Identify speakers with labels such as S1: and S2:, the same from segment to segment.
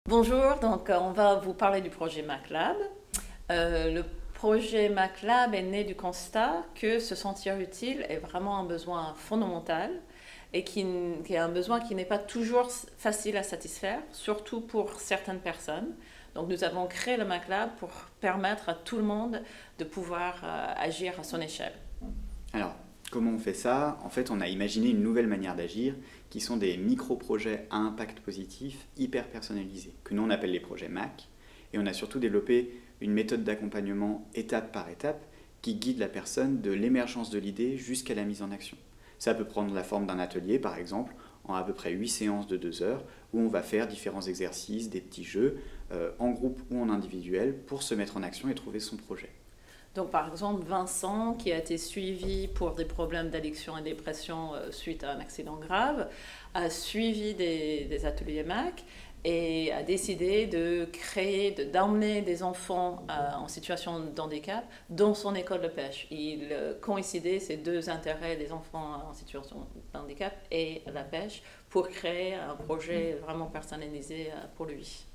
S1: Bonjour, donc on va vous parler du projet MacLab. Le projet MacLab est né du constat que se sentir utile est vraiment un besoin fondamental et qui est un besoin qui n'est pas toujours facile à satisfaire, surtout pour certaines personnes. Donc nous avons créé le MacLab pour permettre à tout le monde de pouvoir agir à son échelle.
S2: Alors, comment on fait ça? En fait, on a imaginé une nouvelle manière d'agir qui sont des micro-projets à impact positif hyper personnalisés, que nous on appelle les projets MAC. Et on a surtout développé une méthode d'accompagnement étape par étape qui guide la personne de l'émergence de l'idée jusqu'à la mise en action. Ça peut prendre la forme d'un atelier, par exemple, en à peu près 8 séances de 2 heures, où on va faire différents exercices, des petits jeux, en groupe ou en individuel, pour se mettre en action et trouver son projet.
S1: Donc, par exemple, Vincent, qui a été suivi pour des problèmes d'addiction et dépression suite à un accident grave, a suivi des ateliers MAC et a décidé de créer, d'emmener des enfants en situation de handicap dans son école de pêche. Il coïncidait ces deux intérêts, des enfants en situation de handicap et la pêche, pour créer un projet vraiment personnalisé pour lui.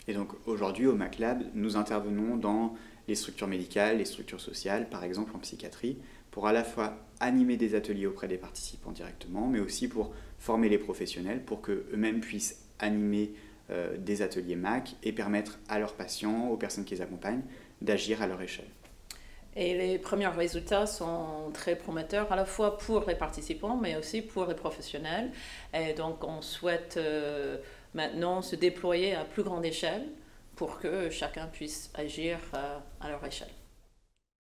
S2: Et donc aujourd'hui au MacLab, nous intervenons dans les structures médicales, les structures sociales, par exemple en psychiatrie, pour à la fois animer des ateliers auprès des participants directement, mais aussi pour former les professionnels pour qu'eux-mêmes puissent animer des ateliers MAC et permettre à leurs patients, aux personnes qui les accompagnent, d'agir à leur échelle.
S1: Et les premiers résultats sont très prometteurs, à la fois pour les participants, mais aussi pour les professionnels. Et donc, on souhaite maintenant se déployer à plus grande échelle pour que chacun puisse agir à leur échelle.